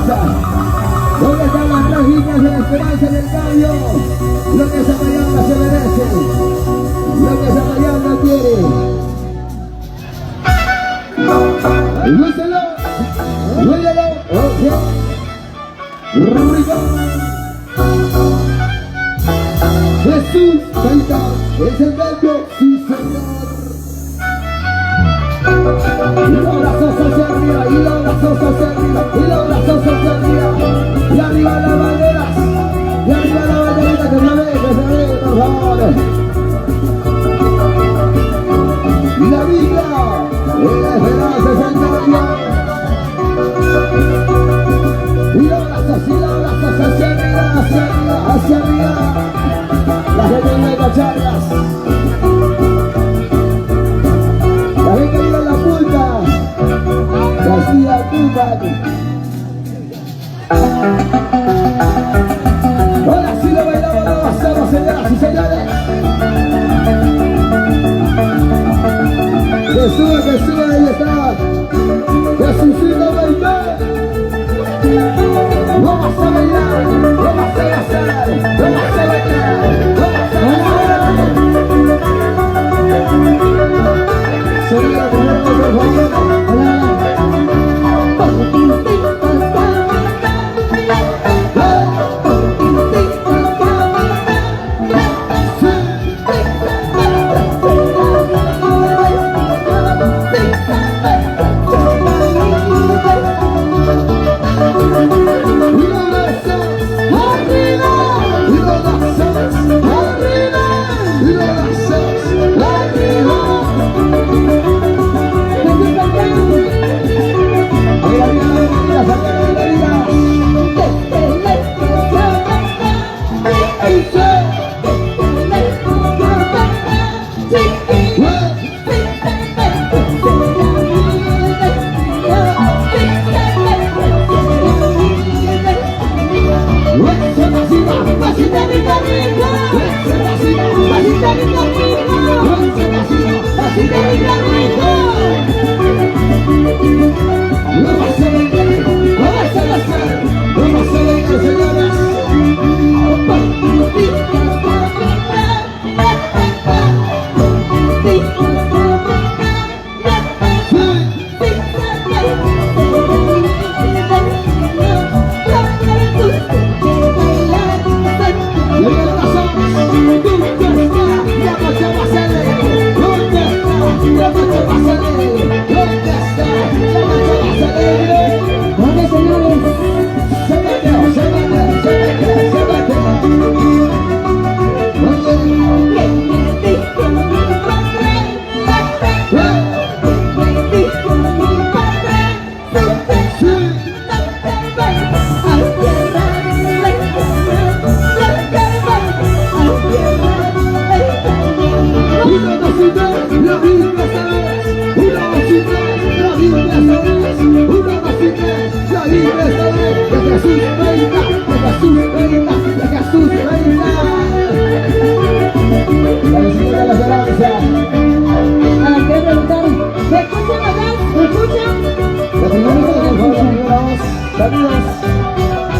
Esperanza. ¿Dónde están las tres líneas de la Esperanza en el cambio? Lo que Zapayanga se merece, lo que Zapayanga quiere. Lúcelo, huélelo, rico. Jesús Caíta es el bello, sí señor. Y los brazos hacia arriba, y los brazos hacia arriba, y los brazos hacia arriba. Y arriba las banderas, y arriba la banderita que se ve, por favor. Y la Biblia, y la Esperanza es el cambio. Y los brazos hacia arriba, hacia arriba, hacia arriba. La gente viene a cacharlas. La gente viene a la punta. Castilla Tupac. Ahora sí lo bailamos, lo hacemos, señoras y señores. Que sube, ahí está. Jesucito bailó. Vamos a bailar, vamos a gozar, vamos a bailar, vamos a gozar. Sonido por favor.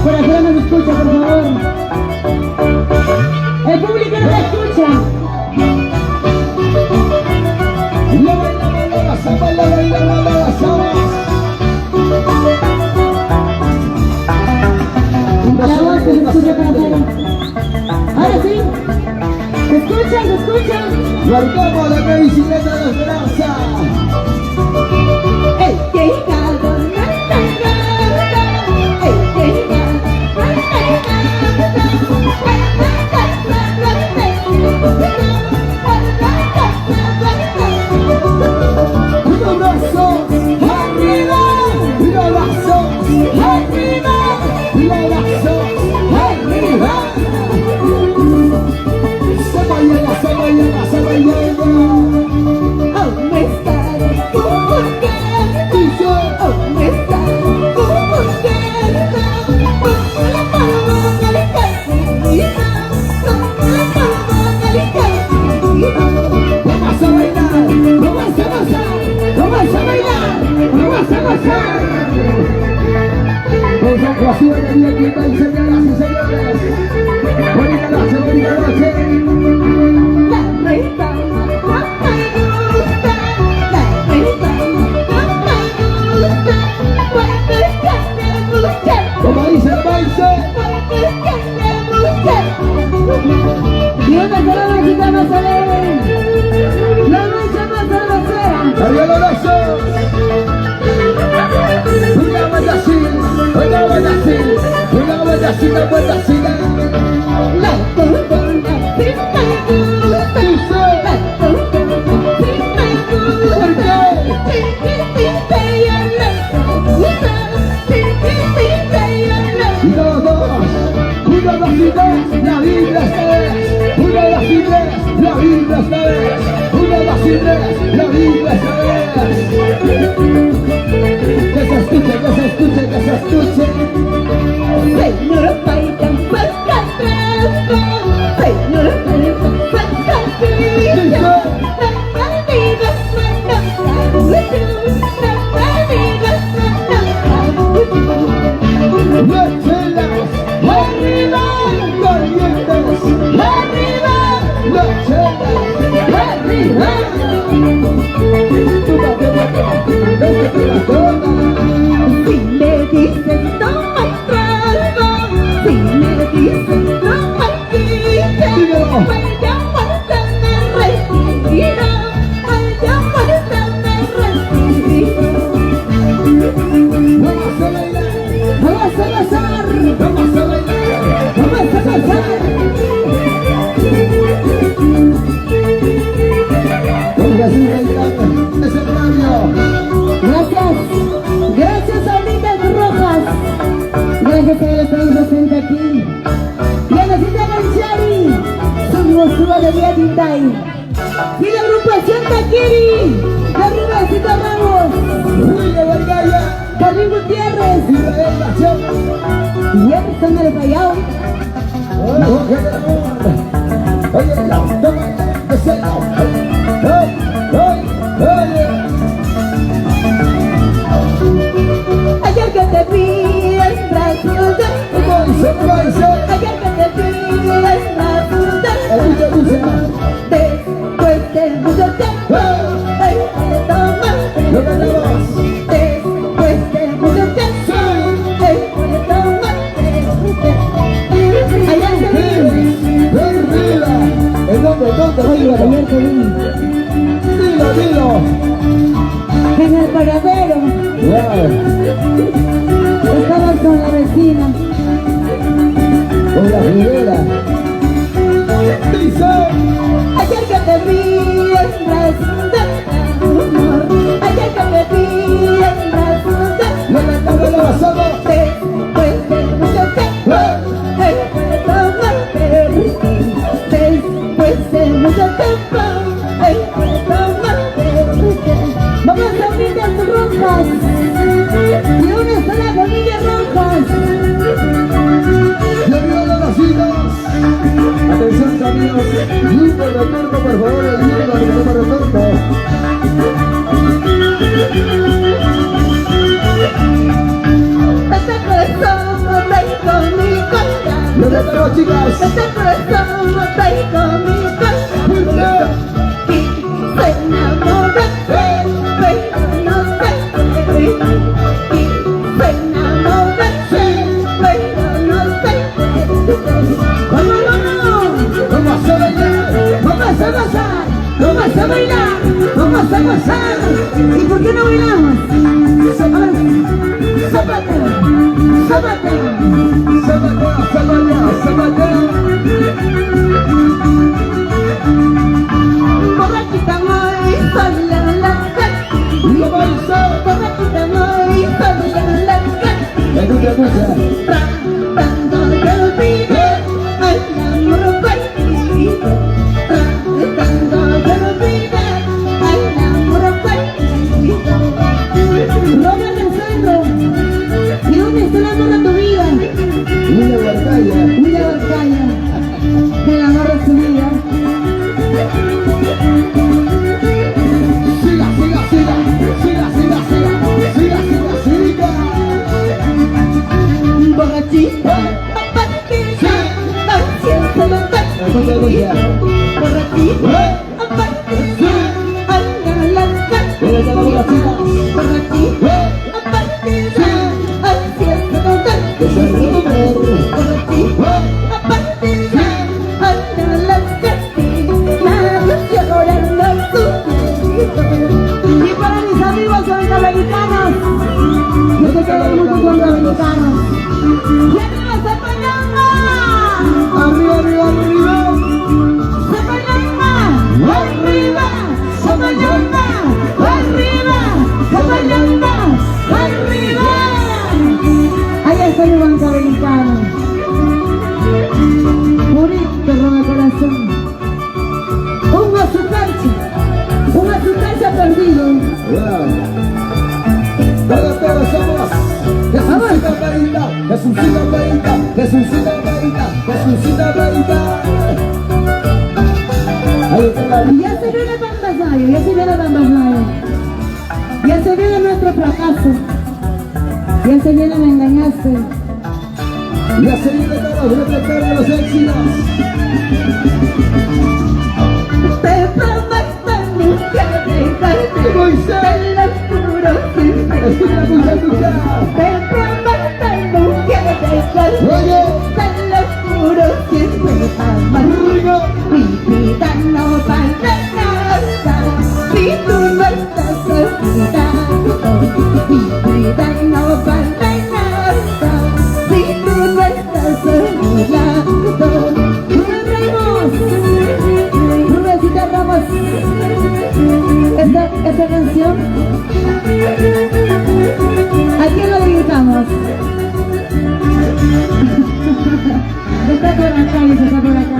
Por acá no me escucha, por favor. El público no me escucha. La voz se escucha para afuera. Ahora sí. ¿Se escucha? ¿Se escucha? Marcamos la bicicleta de la Esperanza. ¡Ey, qué calor! Se baila, Con Josué de Vía Quintay, señoras y señores. Bonita noche, bonita noche. La risa no me gusta, la risa no me gusta, cuando estás de mujer, Como dice el paise. cuando estás de mujer. Y una sola nochita más alegre, la noche más cervecera. Arriba los brazos. Una vuelta así, una vuelta así, una vuelta así, una vuelta así. La corona sí me gusta, la corona sí me gusta. ¿Por qué? Y dos, uno, dos y tres, la Biblia esta vez. Uno, dos y tres, la Biblia esta vez. Uno, dos y tres, la Biblia esta vez. Que se escuche, que se escuche, que se escuche. Señor, vayan para atrás, señor, vayan para atrás. Nochelas, arriba, corrientes, arriba, nochelas, arriba. Si me dicen toma trago, si me dicen toma guilla, vaya muerta me retiro, vaya muerta me retiro. Vamos a bailar, Vamos a gozar, vamos a bailar. vamos a gozar. Porque así bailando, es el cambio. Gracias, gracias Saulitas Rojas, gracias a los están presentes aquí. Y a la cita Manchari, su hermosura de Vía Quintay. Y la agrupación Taquiri, de Rubensito Ramos, William Vargaya, Carlín Gutiérrez, Israel Nación. y Jefferson del Callao. Oye, la toma, es el Ayer que te vi en la ciudad, ayer que te vi en la ciudad, después de mucho tiempo, hay que tomarte. Después de mucho tiempo, hay que tomarte. Allá te vi, oye, ayer te vi, Dilo. en el paradero, estabas con la vecina. Con la Rivera. Dice. Ayer que te vi en la ciudad, ayer que te vi en la ciudad, Levantamos la basada. después de mucho tiempo, hay que tomarte. Después de mucho tiempo, hay que tomarte. Vamos a familias rojas, y una sola familia rojas. Y arriba las vecinas. Atención amigos. Grupo retorno, por favor. El grupo retorno. Este corazón no traigo mi corazón. Levantamos chicas. Este corazón no traigo mi corazón. Y se enamora, pero no sé. Y se enamora, pero no sé. ¡Vamos! Vamos a bailar. ¡Vamos a gozar! ¡Vamos a bailar! ¡Vamos a gozar! ¿Y por qué no bailamos? ¡Zapateo! ¡Zapateo! Zapatea. Borrachita muy sola en la calle. Borrachita muy sola en la calle. Escucha. Tratando de olvidar al amor perdido. Tratando de olvidar al amor perdido. Robert el centro. ¿Y dónde está el amor de tu vida? William Vargaya. Mira Vargaya, el amor de su vida. Siga. soy un bancamericano. Purito roba corazón. Un azucarcha perdido. Todos somos Jesucita Marita, Jesucita Marita, Jesucita Marita, Jesucita Marita. Ya se viene Bambasayo, ya se viene Bambasayo. Ya se viene nuestro fracaso. Ya se viene el engañarse. Ya se viene todo, voy a tratar de los éxitos. Te prometo nunca dejarte del oscuro siempre. Escucha, escucha, escucha. Te prometo nunca dejarte Oye. del oscuro siempre. Amar. Mi vida no vale nada si tú no estás olvidando. Mi vida no vale nada si tú no estás olvidando. Rubéncita Ramos, esta canción, ¿a quién lo dedicamos? Está por acá, dice, está por acá.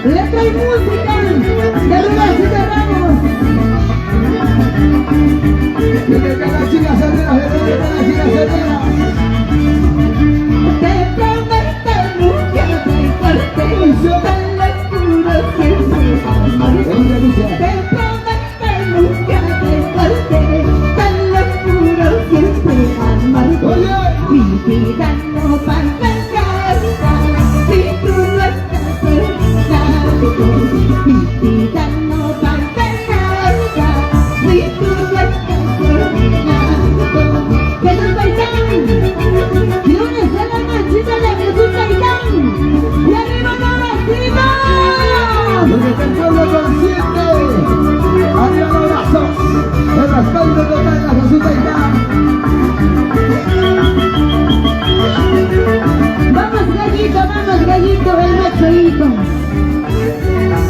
Letra y música de Rubéncita Ramos. Viene cada chica soltera, viene cada chica soltera. Te prometo nunca dejarte del oscuro siempre. Te prometo nunca dejarte del oscuro siempre. Amar. Mi vida no vale nada si tú no estás olvidando. Mi vida no vale nada si tú no estás olvidando. Jesús Gaitán, y una sola manchita de Jesús Gaitán, y arriba la vecina. Porque el pueblo consciente, arriba los brazos, el respaldo total de Jesús Gaitán. Vamos gallito, el machoito.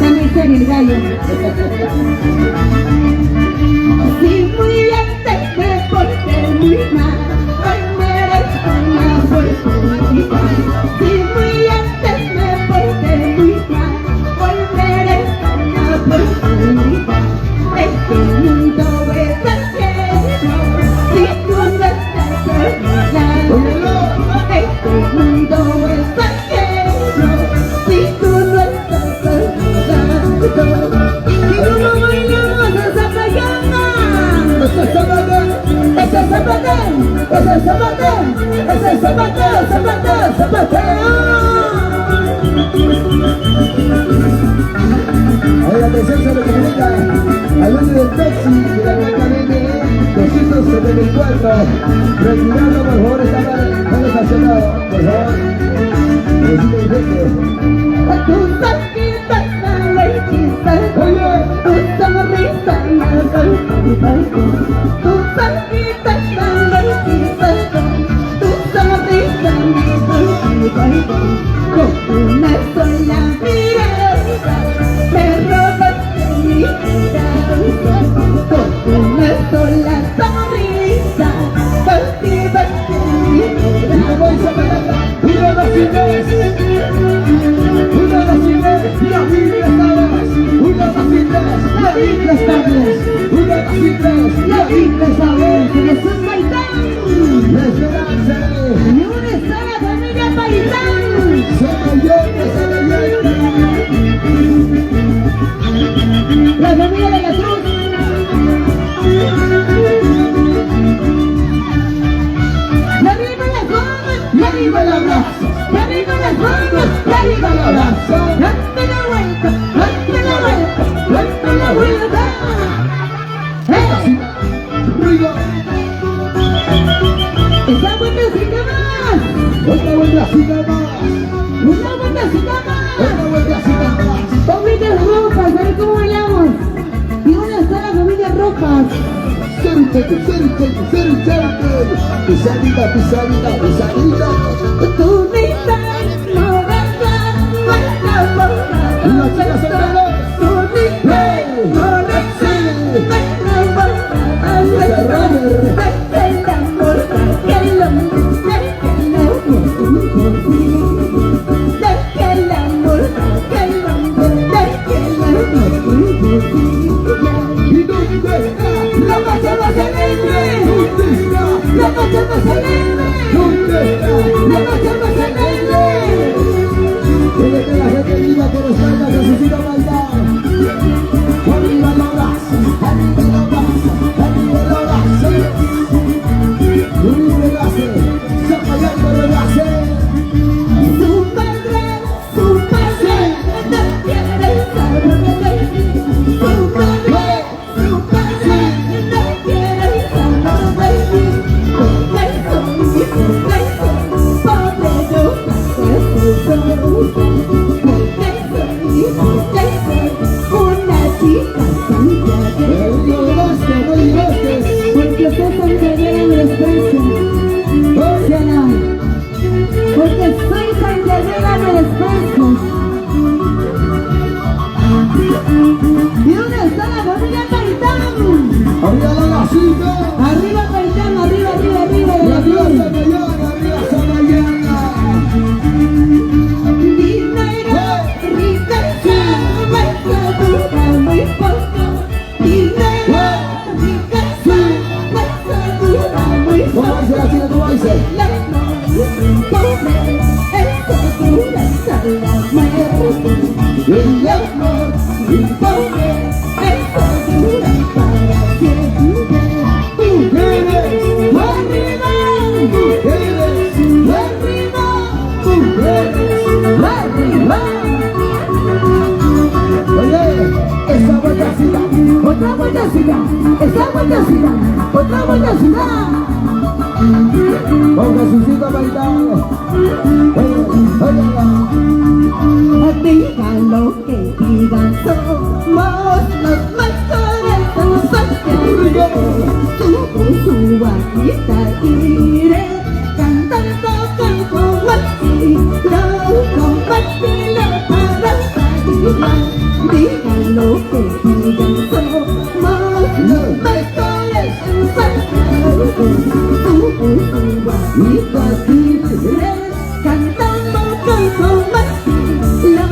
También ser el gallo. Si muy antes me porté muy mal, hoy merezco una oportunidad. Si muy antes me porté muy mal, hoy merezco una oportunidad. Este mundo es ajeno si tú no estás olvidando. Este mundo es ajeno si tú no estás olvidando. Y como bailamos esa payana. Ese es Zapatén, Ese es Zapatén, ese es Zapatén, ese es Zapatén, Zapatén, Zapatén. ahí la presencia de comunica al dueño del taxi de la Macarena 274. Retirarlo, por favor, está mal estacionado, por favor. Necesito urgente. Tus ojitos me hechizan, Oye. tu sonrisa me cautiva. Tus ojitos me hechizan, tu sonrisa me cautiva. Con una sola mirada me robaste mi vida. Con una sola sonrisa cautivaste mi Y vida. como dice Malanga, una dos y tres, la Biblia esta vez. Una dos y tres, La Biblia esta vez, una dos y tres, la Biblia esta vez, Jesús Gaitán. la esperanza. Y una sola familia Gaitán. Somos yo, La familia de la cruz. La viva la goma, la viva la abrazo. La viva la goma, la viva la abrazo. Dame la vuelta, dame la vuelta, dame la vuelta. Ruido, Esa buena cita más, otra vuelta cita más, una buena cita más. otra vuelta cita más. Familias rojas, a ver cómo bailamos. Y una sola familia rojas. Pisadita, pisadita, pisadita. Tu vida no deja nuestra boca. Y la chica soltera. Tu vida no deja nuestra boca. Desde el amor que lo una chica santiaguera. No llegaste. Porque soy santiaguera me desprecio. ¿Sí o no? Porque soy santiaguera me desprecio. ¿Y dónde está la familia Gaitán? Arriba la casita. Arriba Gaitán, arriba de la Arriba Samayana, arriba Samayana. Dinero, riqueza, fuerza dura, muy poco. Dinero, riqueza, fuerza dura, muy ¿Cómo poco. dice la chica? ¿Cómo dice? Pobre, esto dura hasta la muerte. El amor. Pobre, esto dura para siempre. Mujeres. Arriba, Mujeres. arriba, Mujeres. arriba. Oye, esta vueltacita. Otra vueltacita, esta vueltacita, otra vueltacita. Con Jesucito bailando. Digan lo que digan, somos los mejores de los santiagueros. Su bajita iré cantando con Maxi, lo compartiré para bailar. Digan lo que digan, somos los mejores de los santiagueros. Su bajita iré cantando con Maxi, lo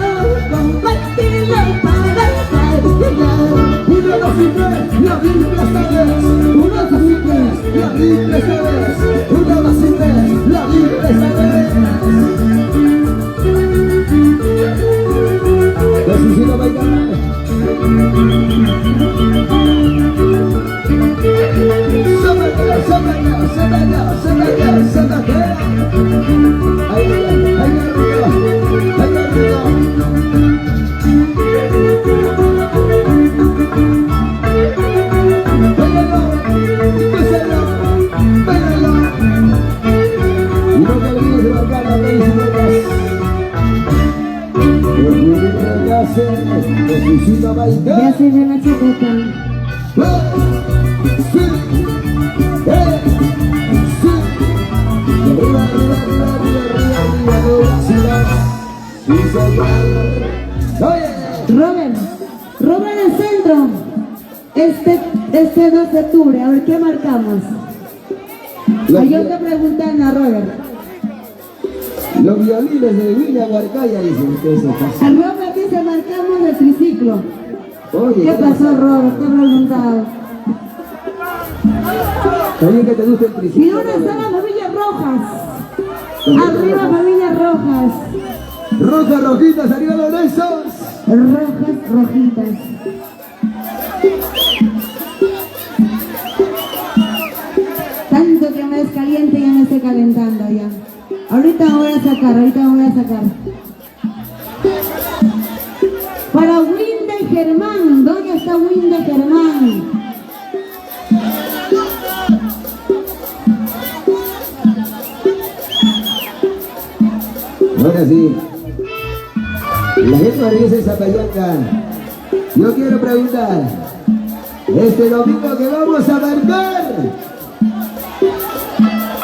compartiré para bailar. Una, dos y tres, la Biblia esta vez. Una, dos y tres, la Biblia esta vez. Una, dos y tres, la Biblia esta vez. Jesucito bailando. Sácate. Ahí arriba. Y no te olvides de marcar las bicicletas. Jesucito bailando. Ya se ve la chaqueta. Robert el centro. Este 2 de octubre, a ver qué marcamos. Hay que preguntarle a Robert. Los violines de William Arcaya dicen que eso pasa. A Robert dice marcamos el triciclo. Oye, ¿Qué pasó, Robert? ¿Qué preguntado? Está bien que te guste el ¿Y triciclo. dónde está la familia Rojas? Arriba familia Rojas. Rojas, rojitas, arriba los besos. Rojas, rojitas. Tanto que me descaliente ya me estoy calentando ya. Ahorita me voy a sacar. Para Winde Germán, ¿dónde está Winde Germán? Ahora sí. La gente maravillosa de Zapayanga. Yo quiero preguntar, este domingo que vamos a marcar,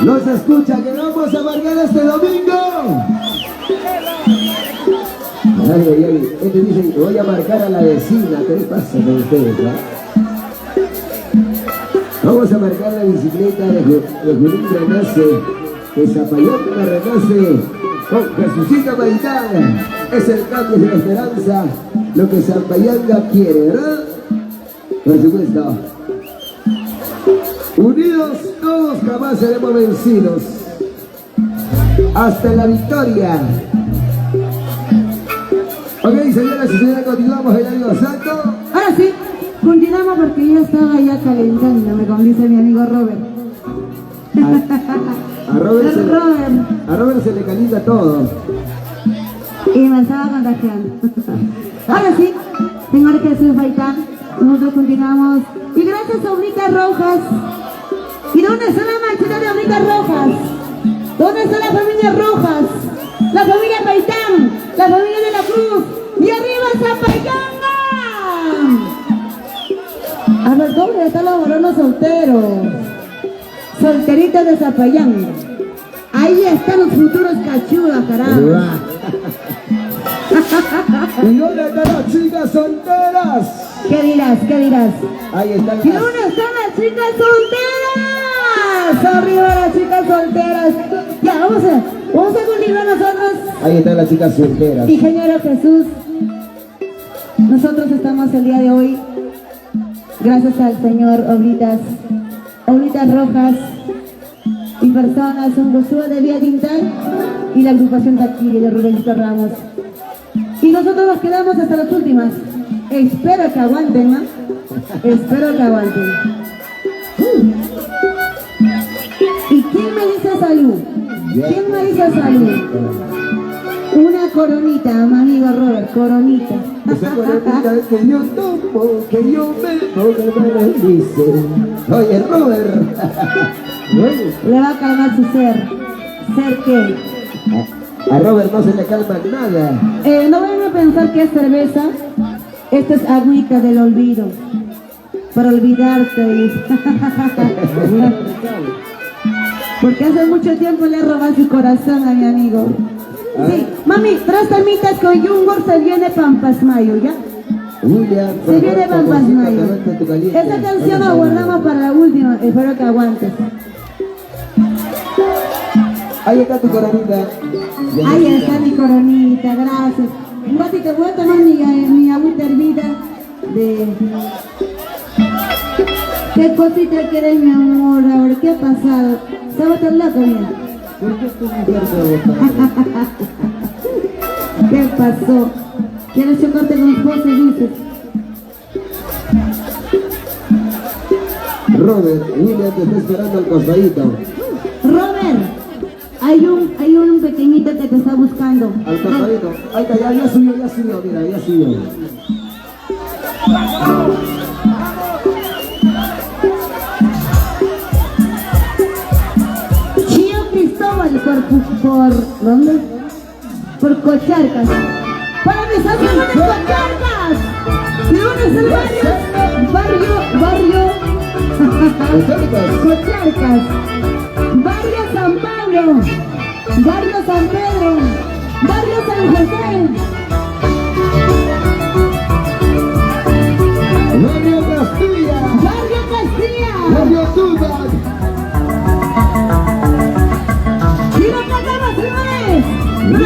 ¿nos escucha que vamos a marcar este domingo? Ay. Este dice, voy a marcar a la vecina. ¿Qué le pasa con ustedes? Vamos a marcar la bicicleta de Julín Renace, que Zapayanga Renace, con Jesucito Baitán. Es el cambio de la esperanza, lo que Zapayanga quiere, ¿verdad? Por supuesto. Unidos todos jamás seremos vencidos. Hasta la victoria. Ok, señoras y señores, continuamos el año santo. Ahora sí, continuamos porque yo estaba ya calentándome, como dice mi amigo Robert. A Robert Robert. a Robert se le calienta todo. Y me estaba contagiando. Ahora sí, señor Jesús Baitán, nosotros continuamos. Y gracias a Oblitas Rojas. ¿Y dónde está la manchita de Oblitas Rojas? ¿Dónde está la familia Rojas? la familia Paitán, la familia de la Cruz, y arriba Zapayanga. A ver, ¿dónde están los varones solteros? Solteritos de Zapayanga. Ahí están los futuros cachudos, caramba. ¿Y dónde están las chicas solteras? ¿Qué dirás? ¿Qué dirás? Ahí están ¿Y dónde están las chicas solteras? Arriba las chicas solteras. Ya, vamos a continuar nosotros. Ahí están las chicas solteras. Ingeniero Jesús, nosotros estamos el día de hoy, gracias al señor Oblitas Rojas y personas, un Josué de Vía Tintal y la agrupación Taquiri de Rubénito Ramos. Y nosotros nos quedamos hasta las últimas. Espero que aguanten, ¿no? Espero que aguanten. ¿Y quién me dice salud? ¿Quién me dice salud? Una coronita, mi amigo Robert, coronita. Esa coronita que yo tomo, que yo bebo, que me bendice. Oye, Robert. Le va a calmar su ser. ¿Ser qué? A Robert no se le calma nada. No vayan a pensar que es cerveza. Esta es agüita del olvido. Para olvidarte. Porque hace mucho tiempo le robado su corazón a mi amigo. Sí, mami, 3 temitas con Jungor se viene Pampasmayo, ¿ya? William, Se viene Pampasmayo. Esa canción la guardamos para la última, espero que aguantes. Ahí está tu coronita. Ahí está mi coronita, gracias. Un ratito voy a tomar mi agüita hervida de... ¿Qué cosita querés, mi amor? Ahora, ¿qué ha pasado? ¿Se ha botado loco, mira? ¿Por qué tu mujer se bota? ¿Qué pasó? ¿Quieres chocarte con mi esposa y dices? Robert, William te está esperando al costadito. Robert, hay un pequeñito que te está buscando. Al costadito. Ahí está, ya subió, mira, ya subió. Chío Cristóbal por ¿dónde? Por Cocharcas. Para mis amigos de Cocharcas. ¿De dónde es el barrio? Cocharcas. Barrio San Pablo. Barrio San Pedro. Barrio San José. Barrio Castilla. Barrio Castilla. Barrio Tupac. ¡Y no cantamos, señores! ¡No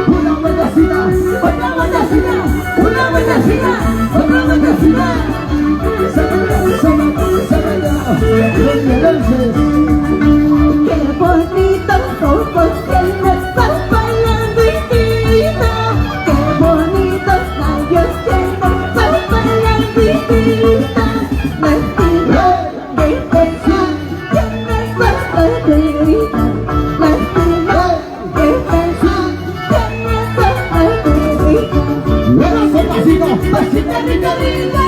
Una buenacita, otra buenacita, una buenacita, otra buenacita. ¡Qué bonitos ojos tienes, papalanditito! ¡Qué bonitos labios tienes, papalanditito! Lástima de pensar, tienes papalanditito. Lástima de pensar, tienes papalanditito. Pasita rica rica,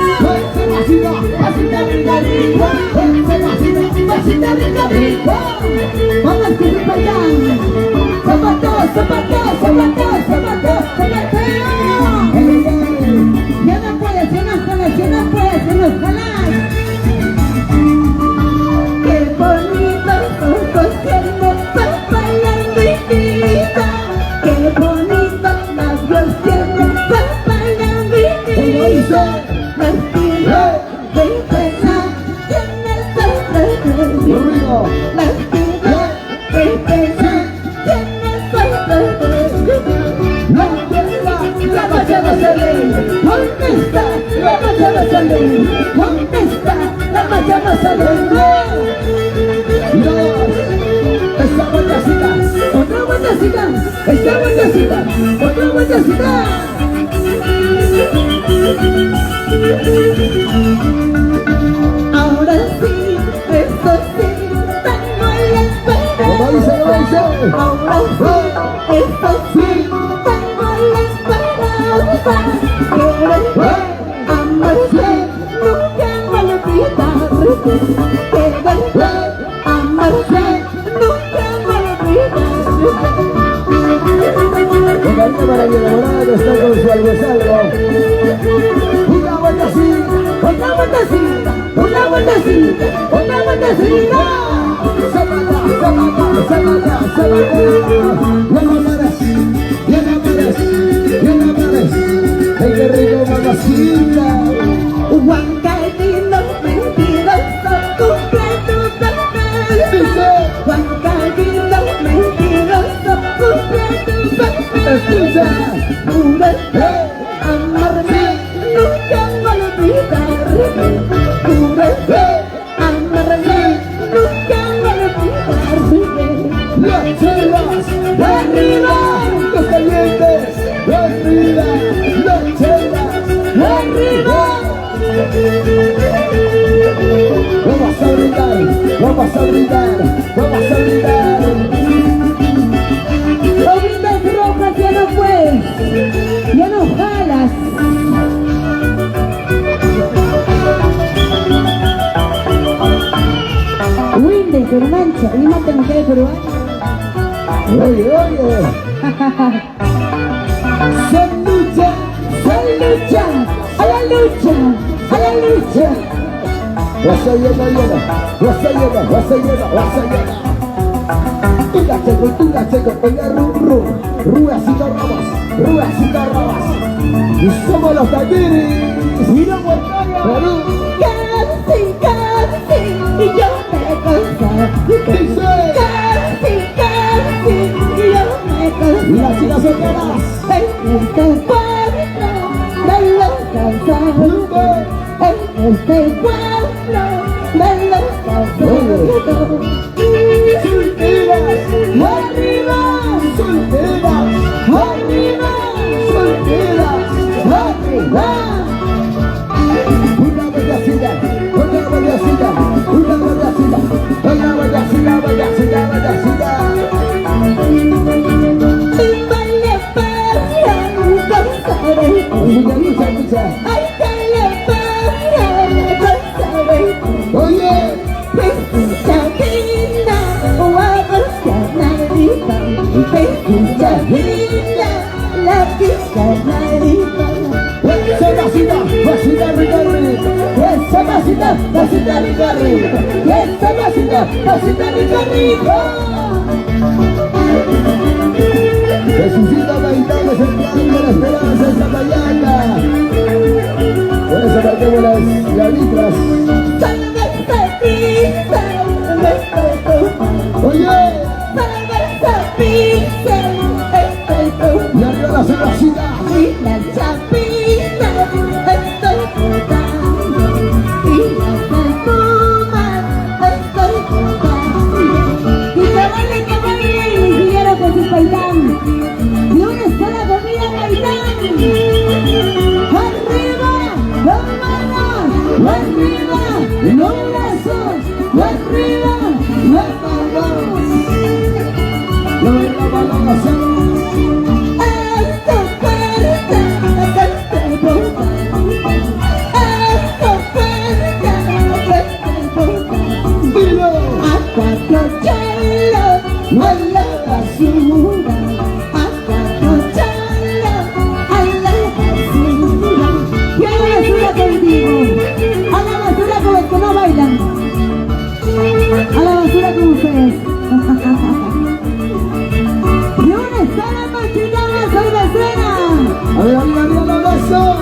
pasita rica rica, pasita rica rica. Vamos que se vayan. Zapato. Ya no puedes, ya no jalas. Qué bonitos ojos tienes, papalanditito. Qué bonitos labios tienes, papalanditito. Lástima de pensar, tienes papalanditito. Lástima de pensar, tienes papalanditito. ¿Dónde está la Machada Salén? ¿Dónde está la Machada Salén? ¿Dónde está la Machada Salén? Esta buenacita, Otra vueltecita, otra vueltecita. Ahora sí, esto sí, tengo la esperanza. como dice, Ahora sí, esto sí, tengo cosa que amarse, nunca me olvidaré. Que amarse, nunca me olvidaré. Venga, para mi enamorada que está con su algo salvo. Una vueltecita, Una vueltecita, una vueltecita, una vueltecita. Zapata, zapata, zapata, zapata. No me pares, ya no pares, ya no pares. Ay, qué rico, mamacita. Huancalino mentiroso, cumple tus deseos. Dice, Huancalino mentiroso, cumple tus deseos. escucha. Júrate amarme, nunca me olvidaré. Júrate amarme, nunca me olvidaré. Las chelas, Arriba, los calientes, arriba, las chelas. arriba. Vamos a brindar, vamos a brindar, vamos a brindar. Ovitas rojas ya no puedes, ya no jalas. Winde, pero mancha, y mata mujer peruana. Oye, oye. Se lucha, ¡Se lucha! ¡A la lucha! ¡A la lucha! vas a llena, vas a llena, vas a llena, vas a llena. Tú la checo, oiga, ruasito robas. Y somos los taquiris. Mira, Guardia, Perú. Casi, y yo me cansé. Dice, Casi, y yo me cansé. y las chicas solteras. En este pueblo de los cansados, en este pueblo de los cansados. Arriba, Solteras, arriba, solteras. arriba. Una bellacita, una bellacita, una bellacita, una bellacita, bellacita, bellacita. Vale para cansaré. Escucha. Ay, vale para cansaré. Oye, Escucha linda, o agarradita. Escucha linda, la pizcanadita. esa masita rica rica. Esa masita rica rica. Esa masita rica rica. Jesucito Gaitán es el plan de la esperanza esta mañana. Por eso marquemos las litras. Salve esta pizza, Oye, salve esta pizza, y arriba la cervecita. y la chapita estoy botando, y las espumas estoy botando. Y que vale, mi dinero con su paisán, y una sola comida paisán. Arriba, los manos, arriba, los brazos, arriba, los manos. Los balones. Dilo. A la basura con ustedes. Y una sola machicana cervecera. A ver, arriba los brazos.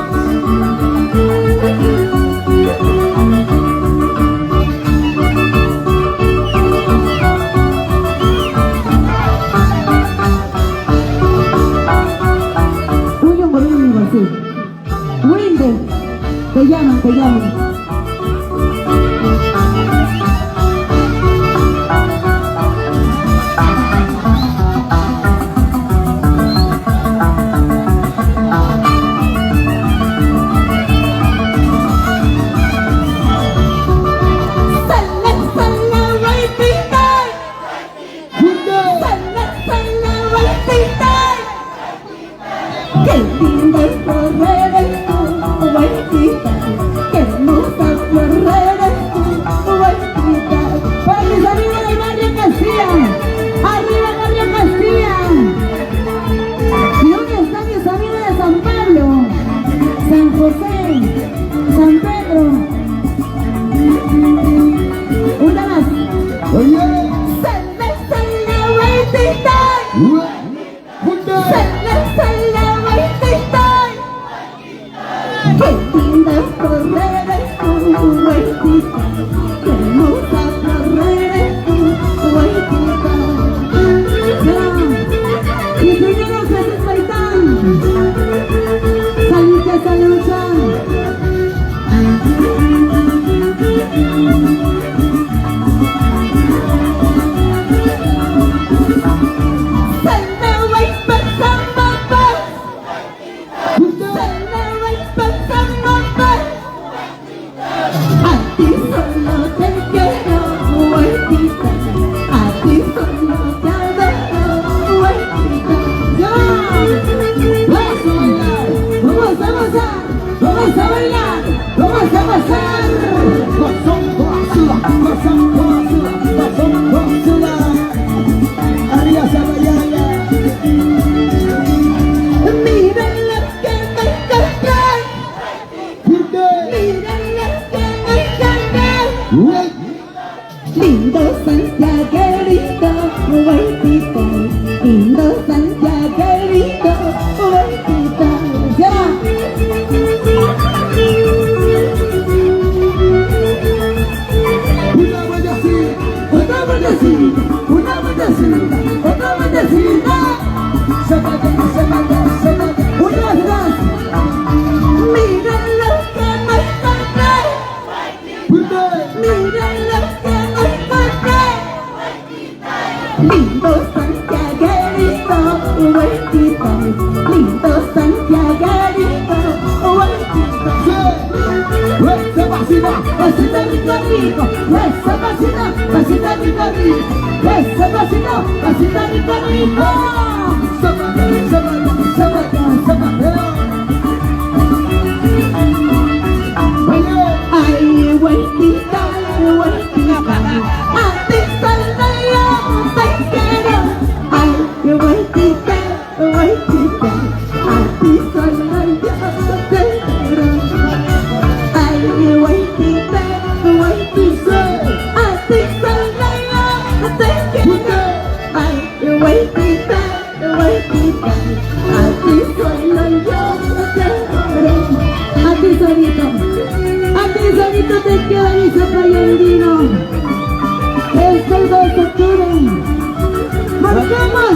William Bolívar, sí. Wilde, te llaman. Qué lindo es correr en tu vueltita, qué hermosa flor eres tu vueltita. Para mis amigos del barrio Castilla, arriba barrio Castilla. ¿Y dónde están mis amigos de San Pablo, San José, San Pedro? Una más. Oye, Se me sale la vueltita, juntos. se me sale la vueltita. Qué linda es correr en tu vueltita, qué hermosa correr en tu vueltita. Ya, y señor Jesús Paitán, saliste a esta lucha. Lindo Santiaguerito, vueltita, lindo Santiaguerito, vueltita, ya. Una vueltecita, otra vueltecita, una vueltecita, otra vueltecita. Se mete, Una más. Mira lo que me encontré, mira lo que me encontré. Lindo Santiaguerito, vueltita, lindo Santiaguerito, vueltita. ¡Ese pasito! Pasito rico rico, ese pasito rico rico, ese pasito rico rico. Ay, vueltita, vueltita, a ti solo yo te quiero. Ay, vueltita, vueltita, a ti solo yo te quiero. Ay, vueltita, vueltita, a ti solo yo te quiero. Ay, vueltita, vueltita, a ti solo yo te quiero. A ti solito te quiero, dice Payandino. Es el 2 de octubre. Marcamos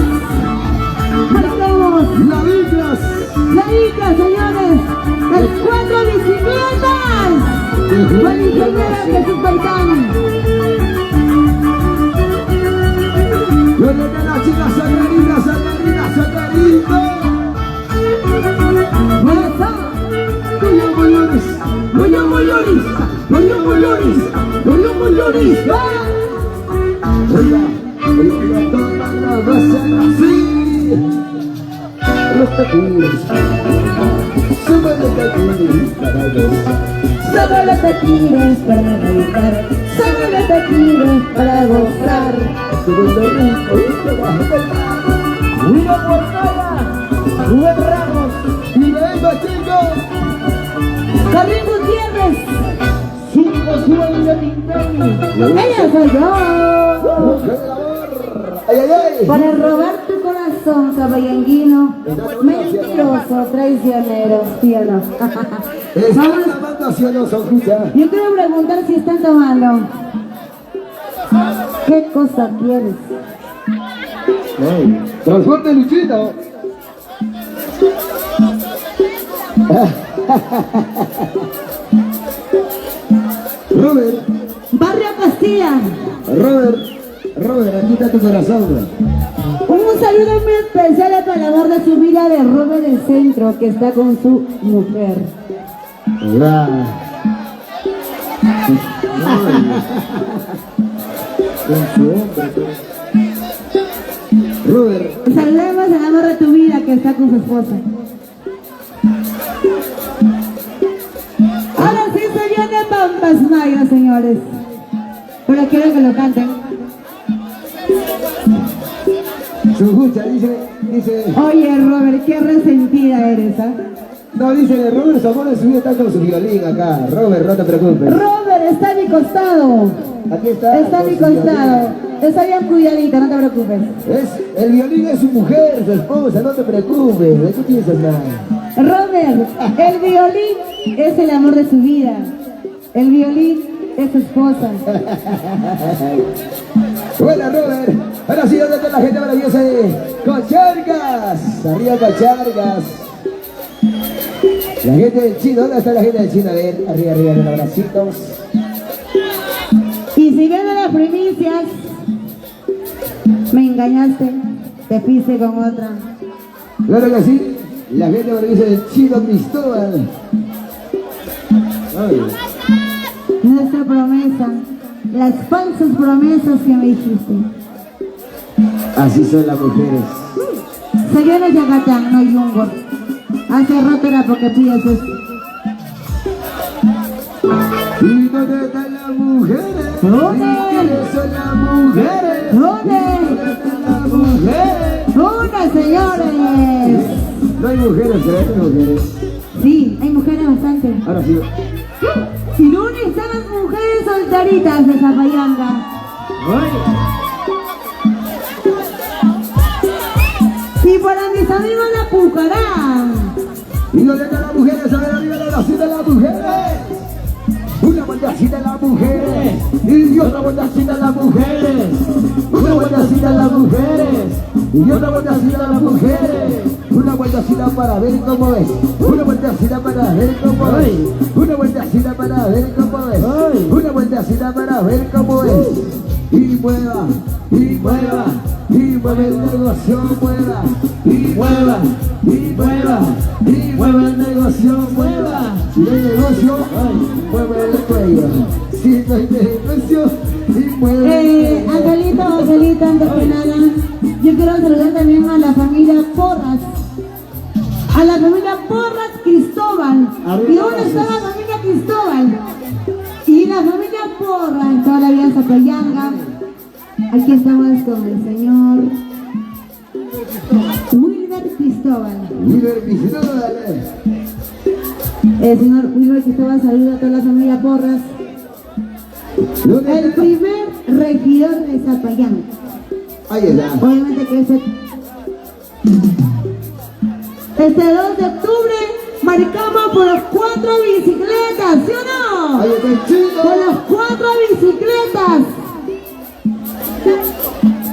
la isla, señores. El 4 bicicletas. Con el ingeniero Jesús Paitán. ¿Dónde está la chica Sacarina? Mayores. Oiga, toda la raza así. Los taquines. Sube los taquines para gozar. Sube los taquines para bailar, sube los taquines para gozar. Sube el rico, Una portada, Rubén Ramos, y venga chicos. Carmen Gutiérrez, Cinco sueños de ella soy yo. ¡Ay! Para robar tu corazón, caballanguino, mentiroso, traicionero, ¿sí o no? Están llamando hacia los escucha. Yo quiero preguntar si están tomando. ¿Qué cosa quieres? Transporte Luchito. Robert, Barrio Castilla. Robert, aquí está tu corazón. Un saludo muy especial para el amor de su vida de Robert del Centro, que está con su mujer. Hola. Con su hombre. Robert. Saludemos al amor de tu vida, que está con su esposa. desmayo, señores. Pero quiero que lo canten. Se escucha, dice. Oye, Robert, qué resentida eres, ¿ah? No, dice Robert Zamora su vida está con su violín acá. Robert, no te preocupes. Robert, está a mi costado. Aquí está. Está a mi costado. Está bien cuidadita, no te preocupes. El violín es su mujer, su esposa, no te preocupes. ¿De qué piensas nada? Robert, el violín es el amor de su vida. El violín es su esposa. Buena, Robert. Ahora sí, ¿dónde está la gente maravillosa de Cochargas? Arriba Cochargas. La gente del Chino, ¿dónde está la gente del Chino? A ver, arriba, un abracitos. Y si ven a las primicias, me engañaste, te pise con otra. Claro que sí, la gente maravillosa del Chino Cristóbal. Ay. Nuestra promesa, las falsas promesas que me dijiste. Así son las mujeres. Señores de Acatán, no yungo. Hace rato era porque pides esto. ¿Y dónde están las mujeres? ¿Dónde? ¿Quiénes son las mujeres? ¿Dónde? ¿Dónde están las mujeres? ¡Una, señores! No hay mujeres, ¿crees que hay mujeres? Sí, hay mujeres bastante. Ahora sí. ¿Y dónde están las mujeres soltaritas de Zapayanga? Y para mis amigos la Pucará. ¿Y dónde están las mujeres? A ver, arriba la nacida de las mujeres. Una vueltecita a las mujeres. Y otra vueltecita a las mujeres. Una vueltecita a las mujeres. Y otra vueltecita a las mujeres. Una vueltecita para ver cómo es. Una vueltecita para ver cómo es. Una vueltecita para ver cómo es. Una vueltecita para ver cómo es. Y mueva, y mueva, y mueve el negocio, mueva, y mueva, y mueva, y mueve el negocio, mueva. Si no hay negocio, mueve el cuello. Si no hay negocio, y mueve el cuello. Angelito, antes que nada, yo quiero saludar también a la familia Porras. A la familia Porras Cristóbal. ¿Y dónde está la familia Cristóbal? Y la familia Porras, toda la vida en Zapayanga. Aquí estamos con el señor Wilber Cristóbal. Wilber Cristóbal. El señor Wilber Cristóbal saluda a toda la familia Porras. El primer regidor de Zapayanga. Ahí está. Obviamente que este 2 de octubre marcamos por las 4 bicicletas, ¿sí o no? Ahí está el Chino. Por las 4 bicicletas.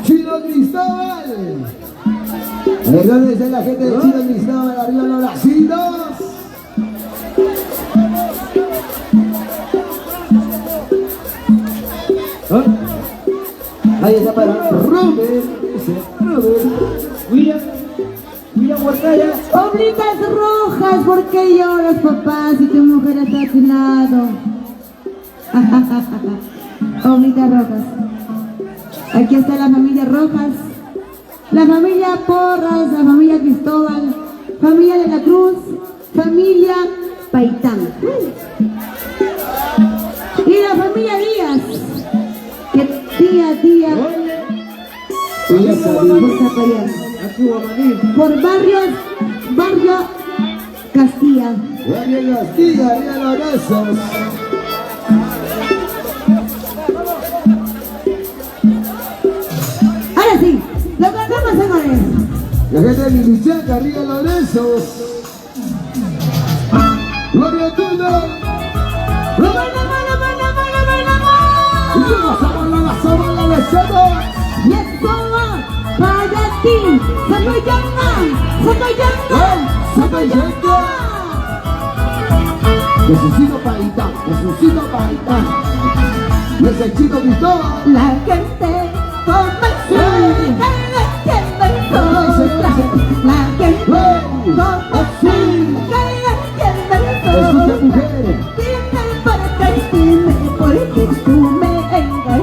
Chino Cristóbal. A ver, ¿dónde está la gente de Chino Cristóbal? Arriba los bracitos. Ahí está para Robert. William Huertaya. Oblitas rojas, ¿por qué lloras, papá, si tu mujer está a tu lado? Oblitas rojas. Aquí está la familia Rojas, la familia Porras, la familia Cristóbal, familia de la Cruz, familia Paitán. Y la familia Díaz, que día por Zapayán. Por barrio Castilla. Barrio Castilla, arriba los brazos. Ahora sí, lo cantamos, señores. La gente de Milichaca, arriba los brazos. Gloria a Dios. Y esto va para ti, Zapayanga. Jesucito Paitán, Jesucito Paitán. Y ese Chino Cristóbal. La gente comenzó la gente Escucha, mujeres. Dime por qué tú me engañas.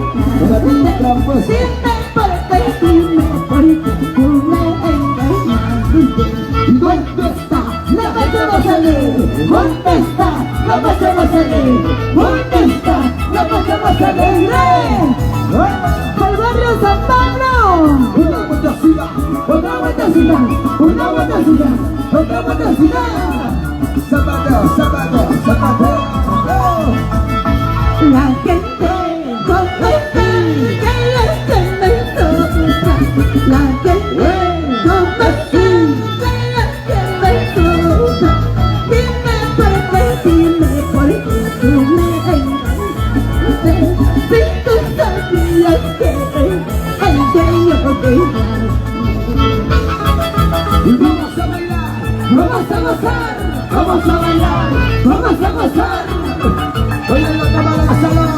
Dime por qué tú me engañas. ¿Y dónde está? La vas a salir. ¿Dónde está? La vas a salir. ¿Dónde está? velocidad. Zapateo, zapateo, zapateo. La gente como está, que la gente toca. La gente como está, que la gente toca. Dime por qué tú me engañaste. Si tú sabías que el dueño te Y vamos a bailar, vamos a gozar, vamos a bailar. vamos a gozar. Oye, la cámara de salón.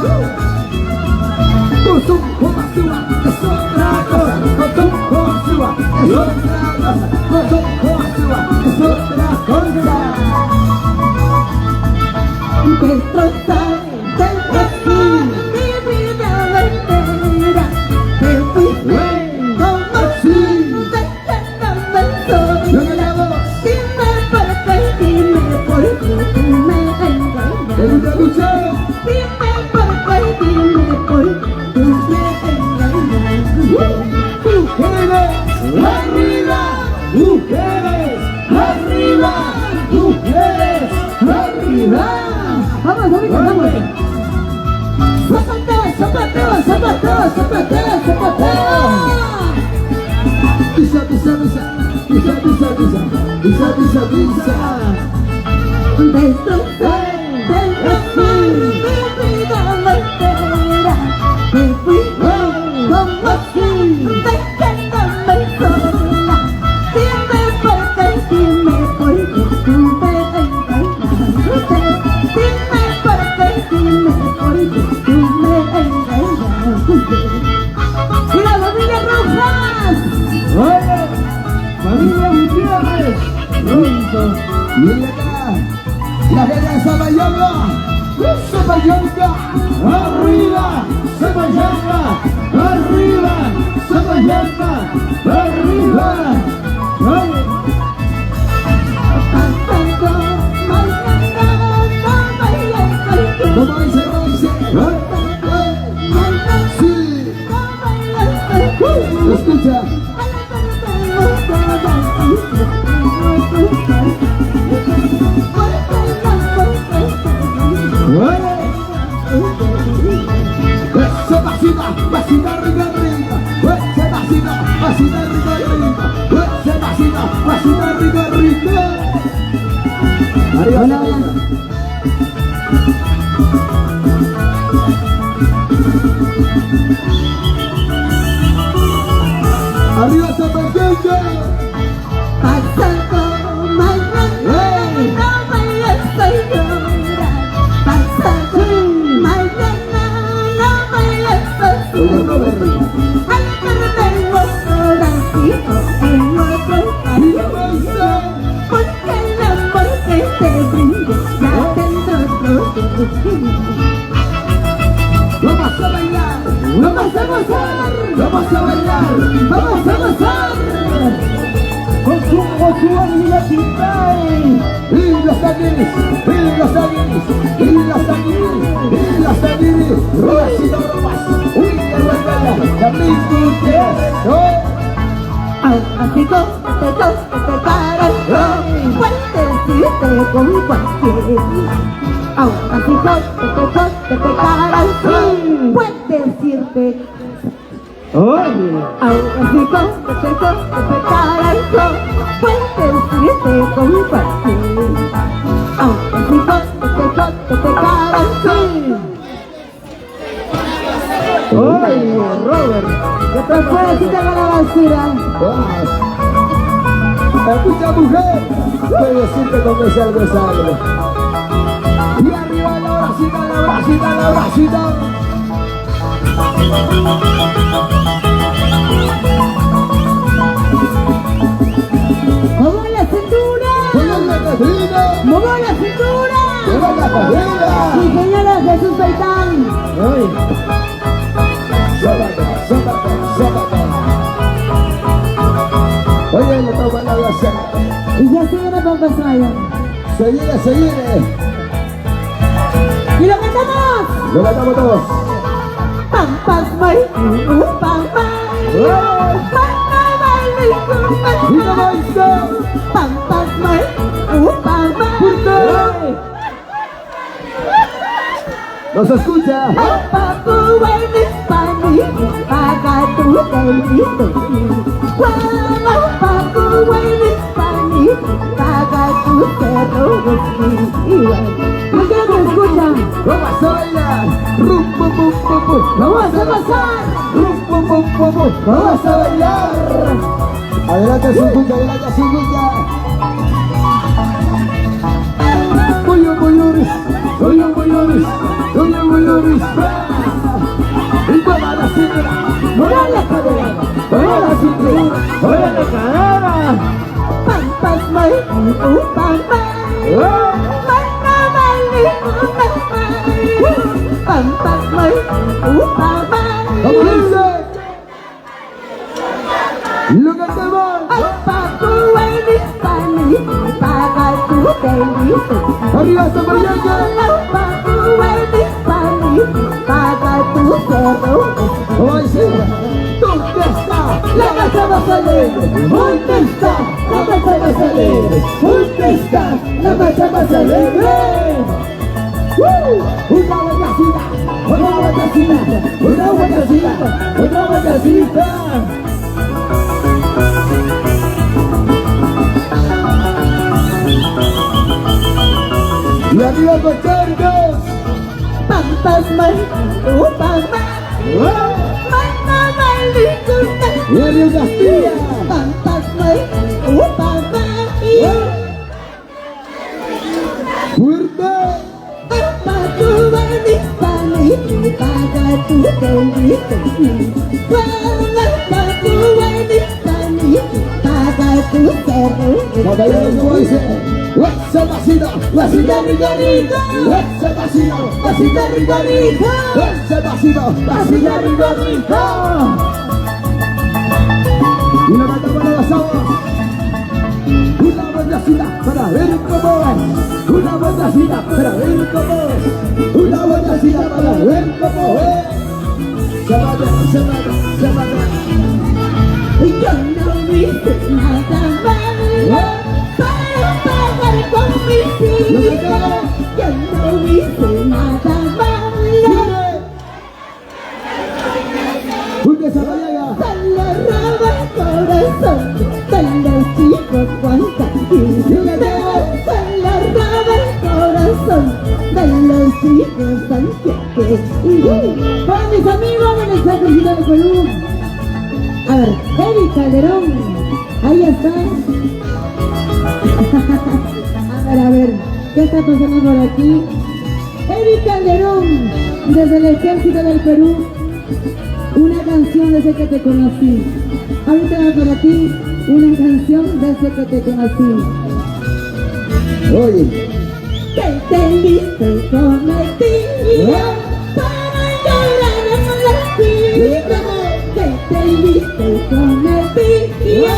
Tú como suba, es otra cosa. Tú como suba, es otra cosa. Tú como suba, es otra cosa. Destrozar, mi vida entera. Te fuiste como Sí. dejándome Yo sola. me llamo. Dime por qué tú me ¿Te engañas. gusta escuchar? Dime por qué tú me engañas. Mujeres, arriba, mujeres, arriba, mujeres, arriba. Vamos, vamos. Zapateo, zapateo, zapateo, zapateo, zapateo. Pisa, pisa, pisa, pisa, pisa, pisa, pisa, pisa, pisa. Destrozar, mi vida entera. Te fuiste como dejándome sola. Dime por qué tú me engañaste. Dime por qué tú me engañaste. ¡Y la familia Rojas! Oye, familia Gutiérrez, pronto. Mira acá, la gente de Zapayanga, Zapayanga, arriba, Zapayanga, arriba, Zapayanga, arriba. Oye, ¿cómo dice? Sí, escucha. Se vacina, vacina arriba arriba. Se vacina, vacina arriba arriba. Se vacina, vacina arriba arriba. Arriba, Hola. arriba. Arriba Zapatanga. Pasando mañana, no vayas a llorar. Pasando mañana, no vayas a sufrir. Al perderlo solacito en otro camino. Porque el amor que te brindo ya dentro de Vamos a bailar, Vamos a gozar, vamos a bailar. vamos a gozar. Con su animatitae. Y las aguilis, y las aguilis, y las aguilis, y las aguilis. Robasito, robas. Uy, qué buena. La pintura. Así como te paras, puedes irte con cualquiera. Así como te paras, puedes irte. Oye, Así como te paras, puedes irte con cualquiera. Así como te paras. oye, Robert. ¿Qué Te puedes ir a la basura. Escucha, mujer, puedo decirte cuando es algo es algo. Y arriba la bracita, la bracita, la bracita. ¡Muevo la cintura! ¡Con la cadena! ¡Muevo la cintura! ¡Con la cadena! Sí, señora Jesús Saitán. ¡Ay! ¡Sóbate, sóbate, sóbate! Oye, le toma la glacia. Y ya sigue la pompa Smile. Seguire, seguire. ¡Y lo cantamos! Lo cantamos todos. Pompa Smile, pompa. ¡Ay! Pompa ¡Y no Smile, va a estar! pompa Smile, ¿Nos escucha? Papu buenos pani, paga tu delito. Papu buenos pani, paga tu cerro. ¿Por qué no me escuchan? Vamos a bailar. Rum, pum, pum, pum, pum. Vamos a pasar. Rum, pum, pum, pum, pum. Vamos a bailar. Adelante su cucha, adelante su cucha. Mayores. Y toma la cintura. Mueve la cadera. Mueve la cintura. Mueve la cadera. Pam, pam, mai, pam, ¿Cómo dice? Lo cantamos. Arriba esta mañana. ¿Cómo dice? ¿Dónde está la casa más alegre? ¿Dónde está la casa más alegre? ¿Dónde está la casa más alegre? Una vueltacita, una vueltacita, una vueltacita, una vueltacita. Y arriba con Charcos. Y arriba Castilla. Fuerte. Caballero, ¿cómo dice? ¡Ese pasito! ¡Pasito rico rico! ¡Ese pasito! ¡Pasito rico rico! ¡Ese pasito! ¡Pasito rico rico! Y la mata para las aguas. Una vueltacita para ver cómo es. Una vueltacita para ver cómo es. Una vueltacita para ver cómo es. Se mata. Yo no hice nada malo para pagar con mis hijos. Yo no hice nada malo. ¡Junte esa mañana! Se le roba el corazón de los chicos cuantas ¡Y la tengo! se le roba el corazón de los chicos Sánchez. Para mis amigos de nuestra comunidad de Perú. A ver, Eric Calderón, ahí está. A ver, ¿qué está pasando por aquí? Eric Calderón, desde el Ejército del Perú, una canción desde que te conocí. Ahorita va para ti, una canción desde que te conocí. Oye. Que te viste con el tío, para llorar en la vida. Que te viste con el tío.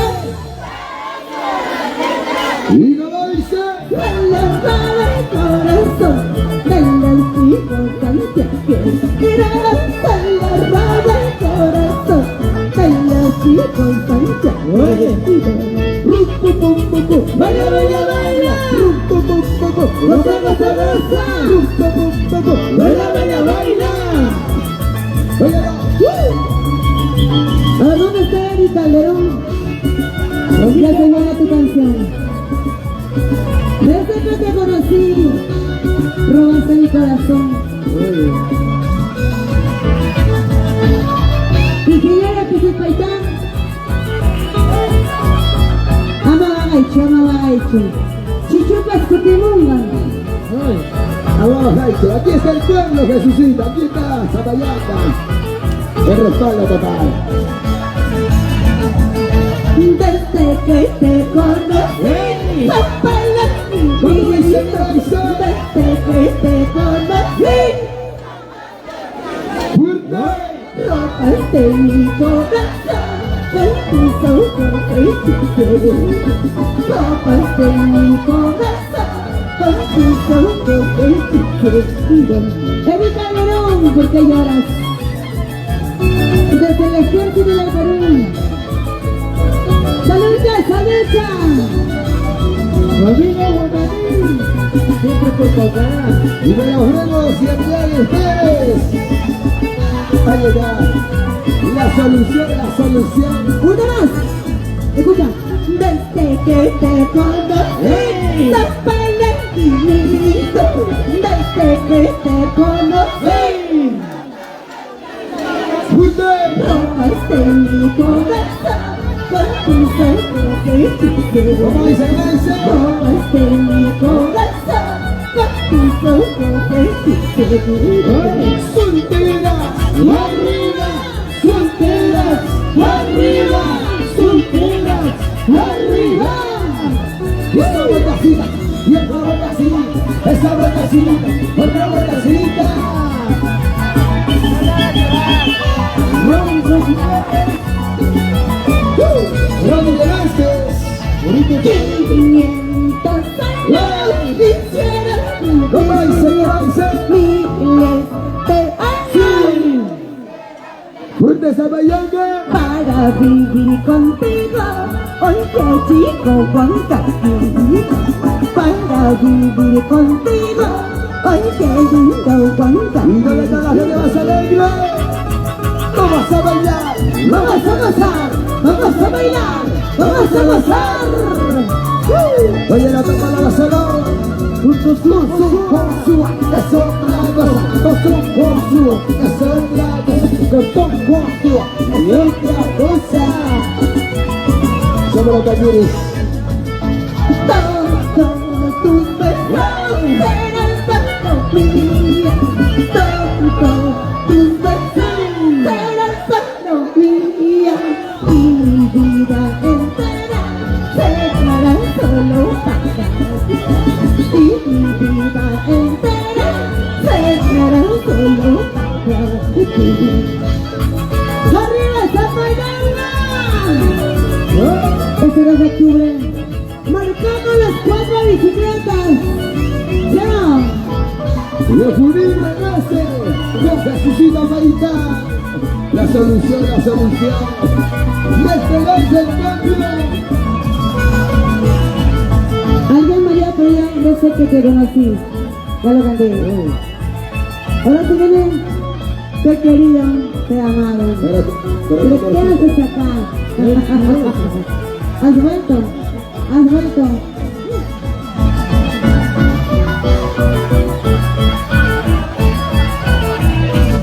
Y como dice, Se le roba el corazón de los hijos Sánchez. Mira, se le roba el corazón de los hijos Sánchez. baila, baila, baila. Goza, goza, goza. Baila, baila, baila. Baila. ¿A dónde está Eric Calderón? Ya se viene tu canción. Desde que te conocí, robaste mi corazón. Y si llega que se paitán, ama hecho. Chichupas Cutimunga. Vamos, Jaicho. Aquí está el pueblo, Jesucita. Aquí está Zapayata. El respaldo total. Desde que te conocí, papá, ¿Cómo dice Traición? desde que te conocí, Fuerte. robaste mi corazón con tus ojos hechizos. Robaste mi corazón con tus ojos hechizos. Eric Calderón, ¿por qué lloras? Desde el Ejército del Perú. ¡Salucha, salucha! Rodrigo Guadalupe. Siempre por papá. Y me los vemos y aquí ustedes. Ahí está. La solución. Una más. Escucha. Desde que te conocí, soy pelenquinito. Desde que te conocí, robaste mi corazón con tus ojos de ¿Cómo dice? robaste mi corazón con tus ojos de Solteras, arriba, solteras, arriba, solteras, arriba. Y esa vueltacita, y otra vueltacita, esa vueltacita, otra vueltacita. Ronnie Velázquez, bonito. sentimientos años hicieron ¿Cómo dice? miles de años Fuerte Sabayanga. para vivir contigo. Oye chico Juan Carlos, para vivir contigo. Oye lindo Juan ¿Y dónde está la gente más alegre? Vamos a bailar, Vamos a gozar, vamos a bailar, vamos a gozar. oye la toma la gasolina. Juntos con su, es otra cosa. Con su, es otra cosa. Con su, es otra cosa. Somos los talleres. Todos tus besos serán solo míos. Todos tus besos serán solo míos. Y mi vida entera será solo para ti. Y mi vida entera será solo para ti. ¡Arriba Zapayanga! Este 2 de octubre marcamos las 4 bicicletas. ¡Ya! Y el Junín renace con Jesucita Marita. La solución. La esperanza del cambio. Alguien María Peña, yo sé que te conocí. Ya lo canté. Ahora te viene, te he querido, te he amado. Pero ¿qué haces acá? ¿Has vuelto?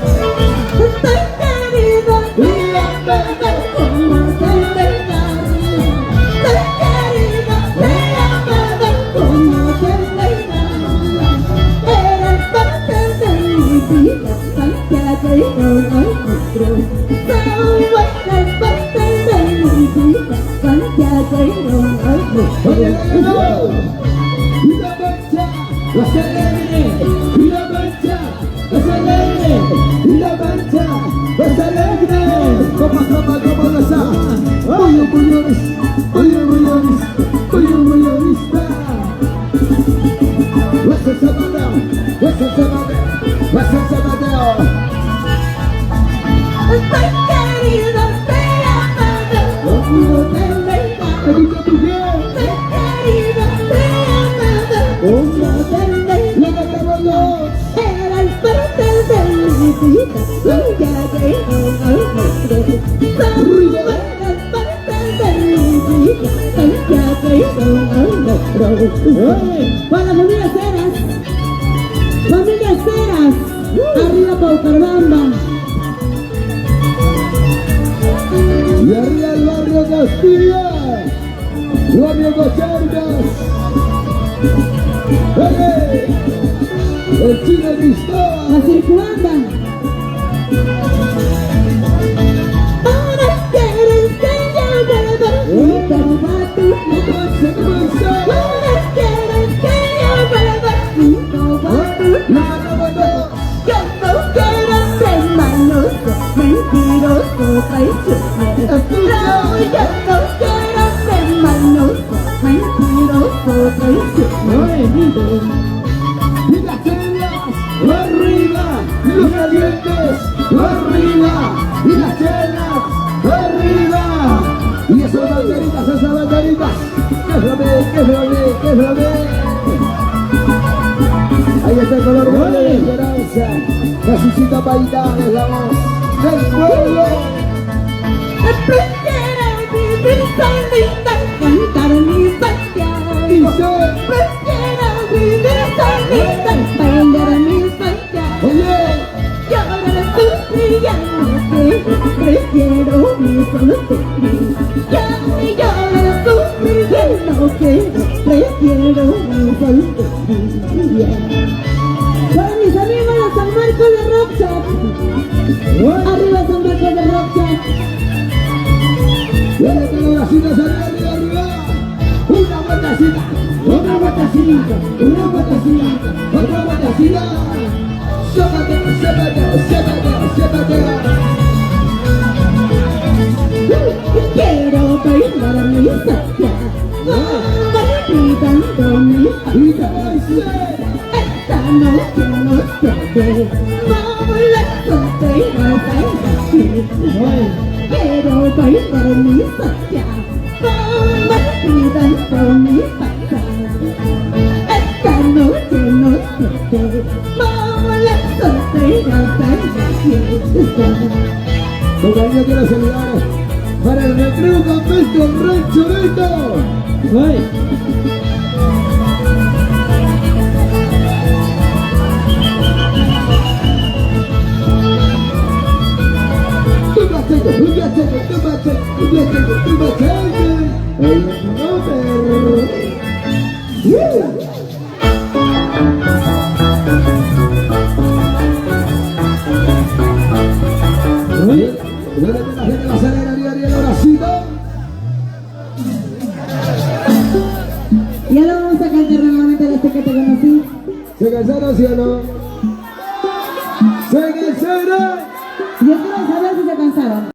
Estoy querido, mira, bebé, como te vengas. Estoy querido, mira, bebé, como te vengas. Eres parte de mi vida, Santiago y nosotros. Eres parte de mi vida, Santiago y Oye, nosotros. y la marcha, la alegre, y la marcha, la alegre, y la marcha, la alegre. Como esa. Oye, mayores, What's el Sabadell. Estoy querido, te amado, como te vengas. Escucha tu bien. Estoy querido, te amado, como te vengas. La cantamos. Eres parte de mi vida, Santiago y nosotros. Eres parte de mi vida, Santiago y nosotros. Para las familias Ceras, arriba Paucarbamba. Y arriba el barrio Castilla, barrio Cochargas. ¡Oye! El chino Cristóbal. La circulanda. Ahora quieres que yo vuelva y toma tu mano. Ahora quieres que yo vuelva y toma tu mano. Yo no quiero ser maloso, mentiroso, traicionero. No, yo no quiero ser maloso, mentiroso, traicionero. Y las chelas, arriba, y los calientes, arriba, y las chelas, arriba. Y esas banderitas, que es lo que, Ahí está el color verde de esperanza. Necesita bailar es la voz del pueblo. Prefiero vivir solita, cantar mi Santiago. Dice, Prefiero vivir solita, bailar mi Santiago. oye, Llorar sufriendo que prefiero mi soltería. Llorar sufriendo que prefiero mi soltería. Para mis amigos de San Marcos de Rockshop. Arriba San Marcos de Rockshop. viene que los bracitos arriba, arriba, arriba. Una vueltecita, otra vueltecita, una vueltecita, otra vueltecita. Siéntate, siéntate, siéntate, siéntate. Quiero bailar mi Santiago, gritando mi Y te dice, esta noche no se ve, vamos las solteras a bailar. Quiero bailar mi Santiago, gritando mi Santiago. Esta noche no se ve, vamos las solteras a bailar. todavía quiero saludar para el recreo campestre Rancho Neto. Ya lo vamos a cantar nuevamente desde que te conocí. ¿Se cansaron, sí o no? ¿Se cansaron? Yo quiero saber si se cansaron.